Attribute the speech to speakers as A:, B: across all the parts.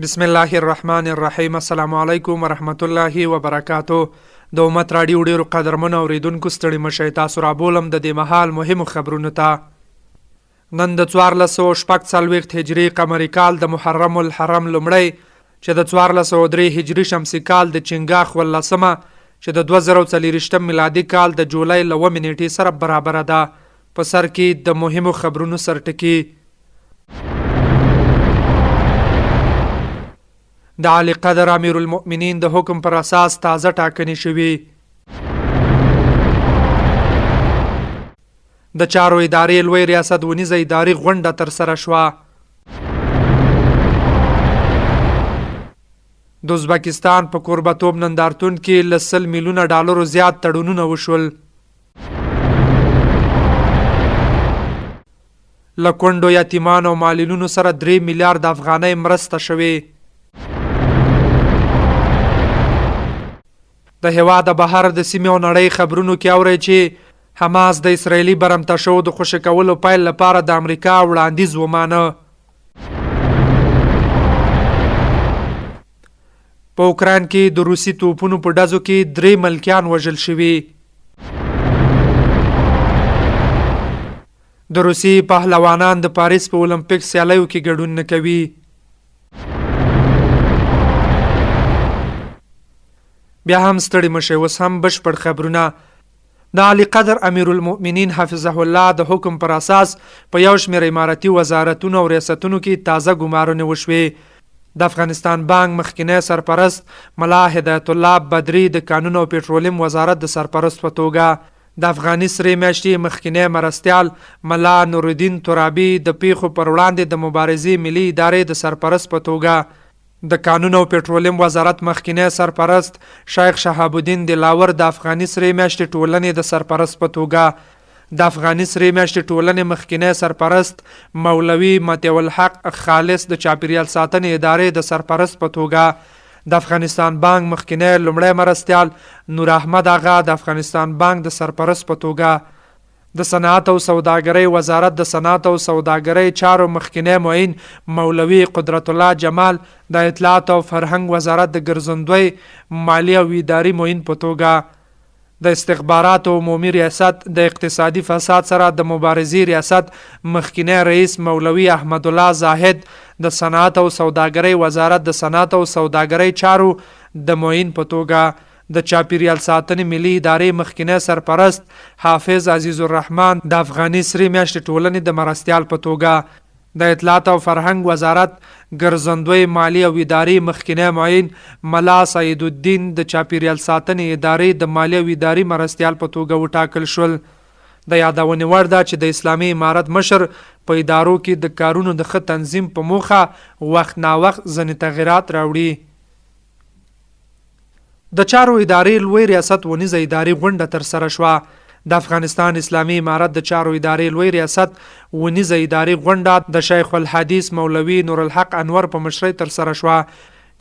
A: بسم الله الرحمن الرحیم. السلام علیکم ورحمت الله وبرکاتو. د امت راډیو ډیرو قدرمنو اوریدونکو ستړي مشئ، تاسو رابولم د دې مهال مهمو خبرونو ته. نن د 1440 هجري قمري کال د محرم الحرم لومړی چې د 1403 هجري شمسي کال د چنګاښ 18مه چې د 2024 میلادي کال د جولای 1 نیټې سره برابره ده. په سر کې د مهمو خبرونو سرټکی. د علی قدر امیر المؤمنین د حکم پر اساس تازه ټاکنې شوې. د چارو ادارې لوی ریاست ونیزه اداري غونډه ترسره شوه. د ازبکستان په کوربتوب نندارتون کې له 100 میلیونه ډالرو زیات تړونونه وشول. له کونډو یتیمانو او معلولینو سره 3 میلیارد افغانۍ مرسته شوې. د هېواد بهر د سیمې او نړۍ خبرونو کې اورئ چې حماس د اسرائیلي برمته شوو د خوشي کولو پیل لپاره د امریکا وړاندیز ومانه. په اوکراین کې د روسي توپونو په ډزو کې 3 ملکیان وژل شوي. د روسي پهلوانان د پاریس په اولمپیک سیالیو کې ګډون نه کوي. بیا هم ستړي مشئ، اوس هم بشپړ خبرونه. د علی قدر امیر المؤمنین حفظه الله د حکم پر اساس په یو شمېر امارتي وزارتونو او ریاستونو کې تازه ګمارنې وشوې. د افغانستان بانک مخکینی سرپرست ملا هدایت الله بدری د قانون او پټرولیم وزارت د سرپرست په توګه، د افغاني سرې میاشتې مخکینی مرستیال ملا نورالدین ترابي د پیښو پر وړاندې د مبارزې ملي ادارې د سرپرست په توګه، د قانون او پټرولیم وزارت مخکینی سرپرست شیخ شهاب الدین دلاور د افغاني سرې میاشتې ټولنې د سرپرست په توګه، د افغاني سرې میاشتې ټولنې مخکینی سرپرست مولوي مطیع الحق خالص د چاپیریال ساتنې ادارې د سرپرست په توګه، د افغانستان بانک مخکینی لومړی مرستیال نور احمد آغا د افغانستان بانک د سرپرست په توګه، د صنعت او سوداګرۍ وزارت د صنعت او سوداګرۍ چارو مخکینی معین مولوي قدرت الله جمال د اطلاعات او فرهنګ وزارت د ګرځندوی مالی او اداري معین په توګه، د استخباراتو عمومي ریاست د اقتصادي فساد سره د مبارزې ریاست مخکینی رئیس مولوي احمد الله زاهد د صنعت او سوداګرۍ وزارت د صنعت او سوداګرۍ چارو د معین په توګه، د چاپیریال ساتنې ملي ادارې مخکینی سرپرست حافظ عزیز الرحمن د افغاني سرې میاشتې ټولنې د مرستیال په توګه، د اطلاعات او فرهنګ وزارت ګرځندوی مالی او اداري مخکینی معین ملا سعید الدین د چاپیریال ساتنې ادارې د مالی او اداري مرستیال په توګه وټاکل شول. د یادونې وړ ده چې د اسلامي امارت مشر په ادارو کې د کارونو د ښه تنظیم په موخه وخت ناوخت ځینې تغیرات راوړي. د چارو ادارې لوی ریاست ونیزه اداري غونډه ترسره شوه. د افغانستان اسلامي امارت د چارو ادارې لوی ریاست ونیزه اداري غونډه د شیخ الحدیث مولوي نور الحق انور په مشرۍ ترسره شوه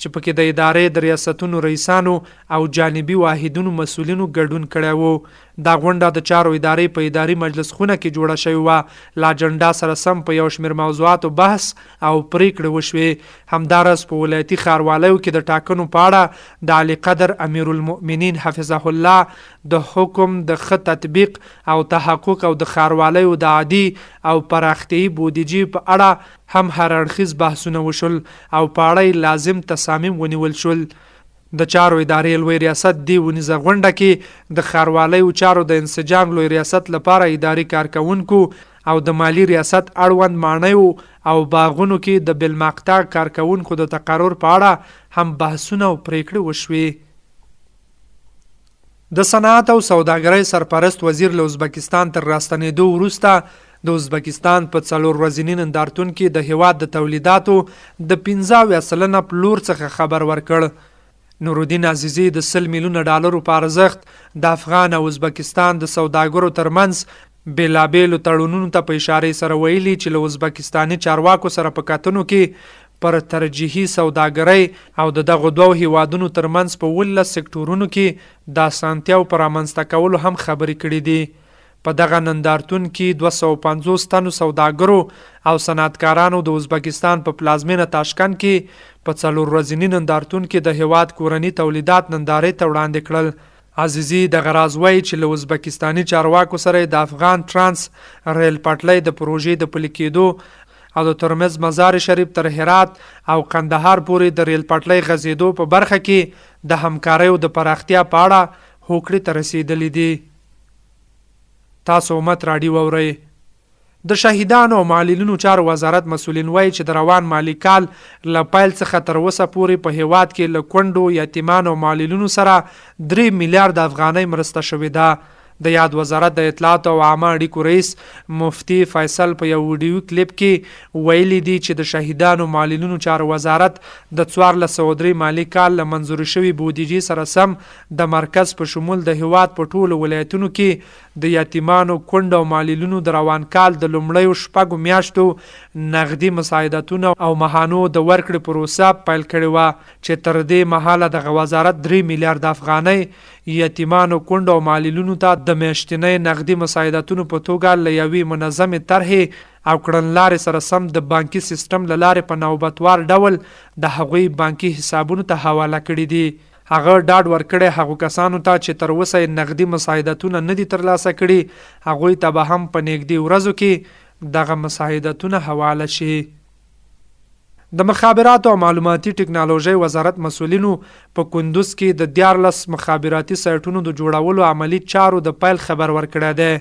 A: چې پکې د ادارې د ریاستونو رئیسانو او جانبي واحدونو مسؤلینو ګډون کړی وو. دا غونډه د چارو ادارې په اداري مجلس خونه کې جوړه شوې وه. له اجنډا سره سم په یو شمېر موضوعاتو بحث او پریکړې وشوې. همداراز په ولایتي ښاروالۍ کې د ټاکنو په اړه د علی قدر امیر المؤمنین حفظه الله د حکم د ښه تطبیق او تحقق او د ښاروالۍ د عادي او پراختیايي بودیجې په اړه هم هر اړخیز بحثونه وشول او په اړه لازم تصامیم ونیول شول. د چارو ادارې لوی ریاست دی ونیزه غونډه کې د ښاروالۍ چارو د انسجام لوی ریاست لپاره اداري کارکونکو او د مالی ریاست اړوند ماڼیو او باغونو کې د بالمقطع کارکونکو د تقرر په اړه هم بحثونه او پریکړې وشوې. د صنعت او سوداګرۍ سرپرست وزیر له ازبکستان تر راستنېدو وروسته د ازبکستان په 4 ورځني نندارتون کې د هیواد د تولیداتو د 15% پلور څخه خبر ورکړ. نورالدین عزیزی د 100 میلیونه ډالرو په ارزښت د افغان او ازبکستان د سوداګرو ترمنځ بیلابیلو تړونونو ته په اشارې سره ویلي چې له ازبکستاني چارواکو سره په کتنو کې پر ترجیحي سوداګرۍ او د دغو دوو هیوادونو ترمنځ په 11 سکتورونو کې د اسانتیاو پر رامنځته کولو هم خبرې کړې دي. په دغه نندارتون کې 250 تنو سوداګرو او صنعتکارانو د ازبکستان په پلازمینه تاشکند کې په 4 ورځني نندارتون کې د هیواد کورني تولیدات نندارې ته وړاندې کړل. عزیزي دغه راز وایي چې له ازبکستاني چارواکو سره د افغان ترانس ریل پټلۍ د پروژې د پلي کېدو او د ترمز مزار شریف تر هرات او قندهار پورې د ریل پټلۍ غځېدو په برخه کې د همکاریو د پراختیا په اړه هوکړې ته رسیدلې دي. تاسو امت راډیو اورئ. د شهیدانو او معلولینو چارو وزارت مسؤلین وایي چې د روان مالی کال له پیل څخه تر اوسه پورې په هیواد کې له کونډو، یتیمانو او معلولینو سره 3 میلیارډ افغانۍ مرسته شوې ده. د یاد وزارت د اطلاعات او عامه اړیکو رئیس مفتی فیصل په یو ویډیو کلیپ کې ویلي دي چې د شهیدانو معلولینو چارو وزارت د 1403 مالی کال له منظور شوي بودیجې سره سم د مرکز په شمول د هیواد په ټولو ولایتونو کې د یتیمانو، کونډو او معلولینو د روان کال د لومړیو 6 میاشتو نغدي مساعدتونه او ماهانو د ورکړې پروسه پیل کړې وه چې تر دې مهاله دغه وزارت 3 میلیارډ افغانۍ یتیمانو، کونډو او معلولینو ته د میاشتنۍ نغدي مساعدتونو په توګه له یوې منظمې طرحې او کړنلارې سره سم د بانکي سیستم له لارې په نوبتوار ډول د هغوی بانکي حسابونو ته حواله کړي دي. هغه ډاډ ورکړی هغو کسانو ته چې تر اوسه نغدي مساعدتونه نه دي ترلاسه کړي، هغوی ته به هم په نږدې ورځو کې دغه مساعدتونه حواله شي. د مخابراتو او معلوماتي ټکنالوژۍ وزارت مسؤلینو په کندوز کې د 14 مخابراتي سایټونو د جوړولو عملی چارو د پیل خبر ورکړی دی.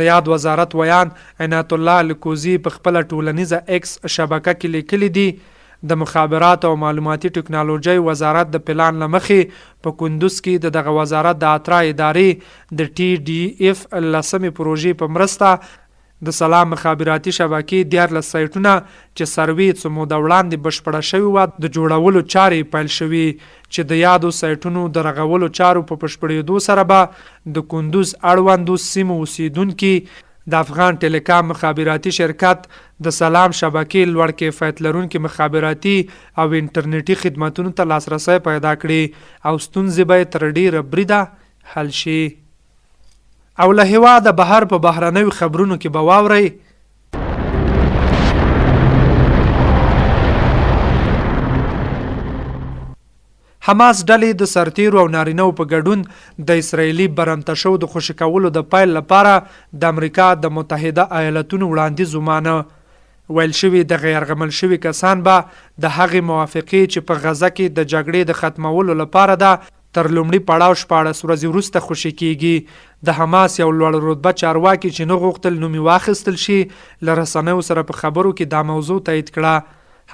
A: د یاد وزارت ویان عنایت الله الکوزي په خپل ټولنیزه ایکس شبکه کې لیکلي دي د مخابراتو او معلوماتي ټکنالوژۍ وزارت د پلان له مخې په کندوز کې دغه وزارت د اترا ادارې د TDF لسمې پروژې په مرسته د سلام مخابراتي شبکې 14 سایټونه چې سروې څو موده وړاندې بشپړه شوې وه د جوړولو چارې پیل شوې چې د یادو سایټونو د رغولو چارو په بشپړېدو سره به د کندوز اړوندو سیمو اوسیدونکي د افغان ټیلیکام مخابراتي شرکت د سلام شبکې لوړ کیفیت لرونکي مخابراتي او انټرنیټي خدماتونو ته لاسرسی پیدا کړي او ستونزې به تر ډیره بریده حل شي. او له هېواده بهر په بهرنیو خبرونو کې به واورئ حماس ډلې د سرتیرو او نارینه‌و په ګډون د اسرایلي برمته شو د خوشي کولو د پیل لپاره د امریکا د متحده ایالاتونو وړاندیز ومانه. ویل شوي د غیرغمل شوي کسان به د هغې موافقې چې په غزه کې د جګړې د ختمولو لپاره ده تر لومړي پړاو 14 ورځې وروسته خوشي کیږي. د حماس یو لوړ رتبه چارواکي چې نه غوښتل نوم یې واخیستل شي له رسنیو سره په خبرو کې دا موضوع تایید کړه.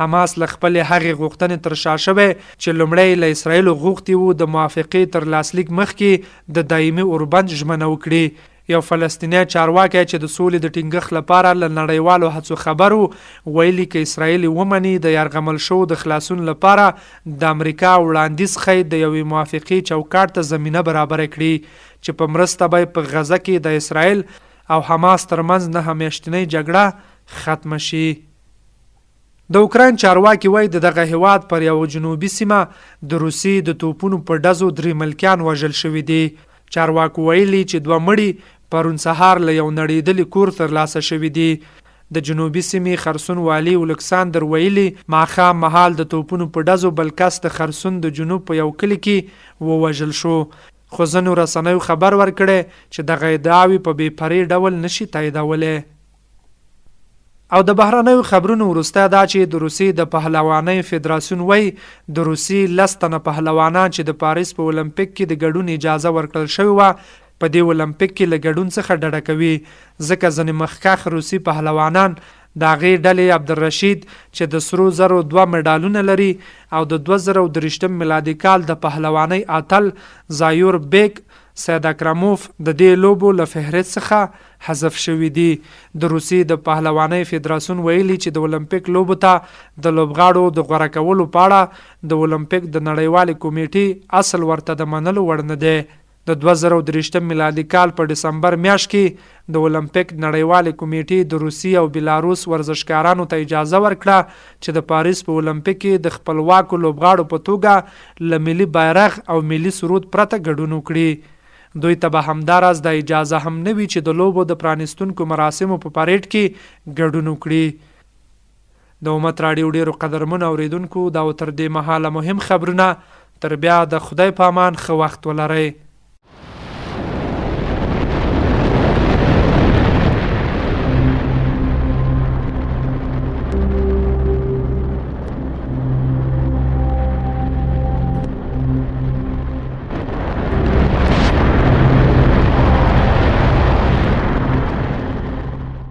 A: حماس له خپلې هغې غوښتنې تر شا شوی چې لومړی له اسرایلو غوښتي وو د موافقې تر لاسلیک مخکې د دایمي اوربند ژمنه وکړي. یو فلسطینی چارواکی چې د سولې د ټینګښت لپاره له نړیوالو هڅو خبر وو ویلي که اسرایل ومني د یرغمل شو د خلاصون لپاره د امریکا وړاندیز ښیي د یوې موافقې چوکاټ ته زمینه برابره کړي چې په مرسته به په غزه کې د اسرایل او حماس ترمنځ 9 میاشتنۍ جګړه ختمه شي. د اوکراین چارواکي وایي د دغه هیواد پر یو جنوبي سیمه د روسي د توپونو په ډزو 3 ملکیان وژل شوي دي. چارواکو ویلي چې 2 مړي پرون سهار له یو نړېدلي کور ترلاسه شوي دي. د جنوبي سیمې خرسون والي الکساندر ویلي ماښام مهال د توپونو په ډزو بل کس د خرسون د جنوب په یو کلي کې ووژل شو. خو ځینو رسنیو خبر ورکړی چې دغه ادعاوې په بې پرې ډول نشي تاییدولی. او د بهرنیو خبرونو وروسته دا چې د روسي د پهلوانۍ فدراسیون وایي د روسي 10 تنه پهلوانان چې د پاریس په اولمپیک کې د ګډون اجازه ورکړل شوې وه په دې اولمپیک کې له ګډون څخه ډډه کوي ځکه ځینې مخکښ روسي پهلوانان د هغې ډلې عبدالرشید چې د سرو زرو 2 مډالونه لري او د 2023 میلادي کال د پهلوانۍ اتل زایور بیگ سید اکراموف د دې لوبو له فهرست څخه حذف شوي دي. د روسي د پهلوانۍ فدراسیون ویلي چې د اولمپیک لوبو ته د لوبغاړو د غوره کولو په اړه د اولمپیک د نړیوالې کمیټې اصل ورته د منلو وړ نه دی. د 2023 میلادي کال په ډسمبر میاشت کې د اولمپیک نړیوالې کمیټې د روسي او بیلاروس ورزشکارانو ته اجازه ورکړه چې د پاریس په اولمپیک کې د خپلواکو لوبغاړو په توګه له ملي بیرغ او ملي سرود پرته ګډون وکړي. دوی ته به همداراز د اجازه هم نه وي چې د لوبو د پرانیستونکو مراسمو په پاریډ کې ګډون وکړي. د امت راډیو ډیرو قدرمنو اوریدونکو دا تر دې مهاله مهم خبرونه. تر بیا د خدای په امان ښه وخت ولرئ.